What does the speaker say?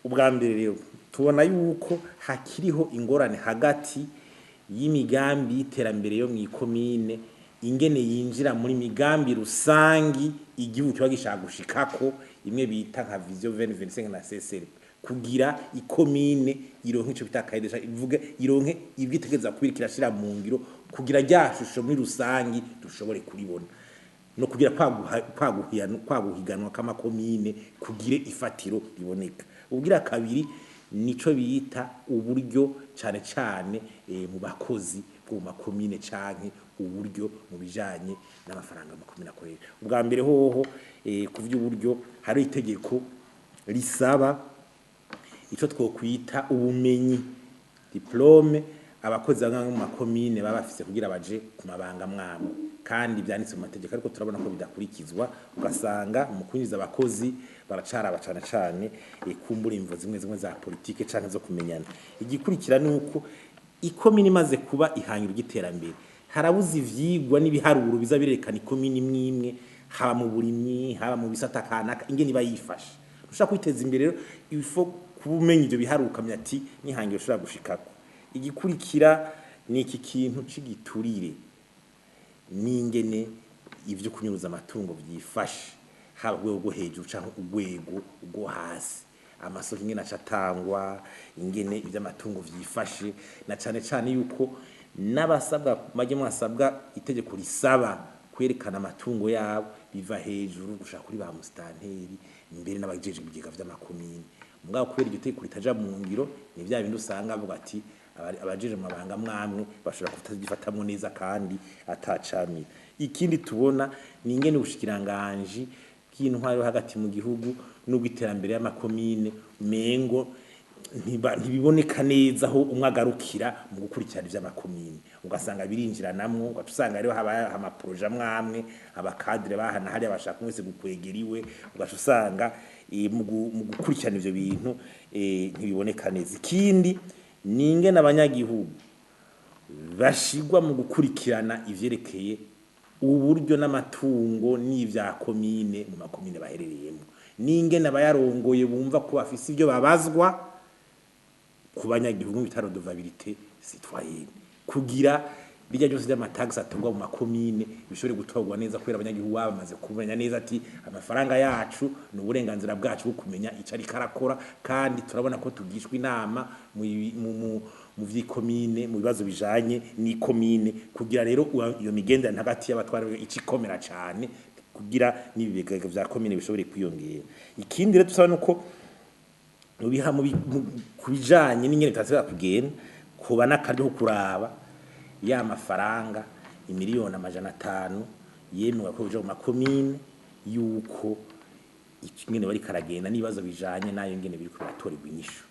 ubwa mbere rero tubona yuko hakiriho ingorane hagati y'imigambi y'iterambere yo mu Komine ingene yinjira muri migambi rusangi igihugu cyo gishaka gushikako imwe bita nka vision 2025 na CSR kugira ikomine ironke ico bitakayidesha ivuge ironke ibwitegeza kubirikira shira mu ngiro kugira ryashusho muri rusangi dushobore kuribona no kugira kwaguhiganwa kama komine kugire ifatiro riboneka ubwira kabiri nico bita uburyo cyane cyane mu bakozi bwo makomine canke uburyo mu bijanye n'amafaranga makomine akorera ubwa mbere hoho kuvya uburyo hari itegeko risaba ico twokwita ubumenyi diplome abakozi bamwe mu makomine baba bafise kugira baje ku mabanga mwamwe kandi byanditse mu mategeko ariko turabona ko bidakurikizwa ugasanga mu kwinjiza abakozi baracara abacana cyane kumbura imvo zimwe za politike canke zo kumenyana igikurikira nuko ikomine imaze kuba ihangiro giterambere harabuze ivyigwa n'ibiharuro biza birerekana ikomine imwe haba mu burimyi haba mu bisata kanaka ingene bayifasha ushaka kwiteza imbere rero ifo kubumenya ivyo biharuka myati n'ihangiro ushobora gushikako igikurikira ni iki kintu cigiturire n'ingene ivyo kunyuruza amatungo byifashe haba rwego hejuru canke urwego rwo hasi amasoko ingene acatangwa ingene ivy'amatungo vyifashe na cane yuko n'abasabwa maje mwasabwa itegeko risaba kwerekana amatungo yabo biva hejuru gushaka kuri ba mustanteri imbere n'abajeje bigega vy'amakomine mugabo kubera iryo tegeko ritaja mu ngiro ni vya bindi usanga avuga ati abajeje mabanga mwamwe bashobora kutagifatamwe neza kandi atacamira ikindi tubona ni ingene ubushikiranganje bw'intwaro hagati mu gihugu n'ubwiterambere y'amakomine mengo ntibiboneka neza aho umwagarukira mu gukurikirana ivy'amakomine ugasanga birinjiranamwo ugasanga rero haba amaproje amwamwe abakadire bahana hari abashaka mwese gukwegeriwe ugasanga mu gukurikirana ivyo bintu ntibiboneka neza ikindi ninge n'abanyagihugu bashigwa mu gukurikirana ivyerekeye uburyo n'amatungo n'ivya komine mu makomine baherereyemo ninge n'abayarongoye bumva ko bafise ivyo babazwa ku banyagihugu bitaro dovabilité citoyenne kugira bijya byose by'amatax atangwa mu makomine bishobore gutogwa neza kubera abanyagihugu bamaze kumenya neza ati amafaranga yacu n'uburenganzira bwacu bwo kumenya icari karakora kandi turabona ko tugishwa inama mu vy'ikomine mu bibazo bijanye ni komine kugira rero iyo migendera hagati y'abatwara icikomera cyane kugira n'ibigega vya komine bishobore kwiyongera ikindi rero tusaba nuko nubiha mu kubijanye n'ingene tatse kugenda kuba nakaryo kuraba ya mafaranga imiliyoni 500 yemewe ko bije mu makomine yuko ingene bari karagenda nibazo bijanye nayo ingene biri ku batorerwa inyishu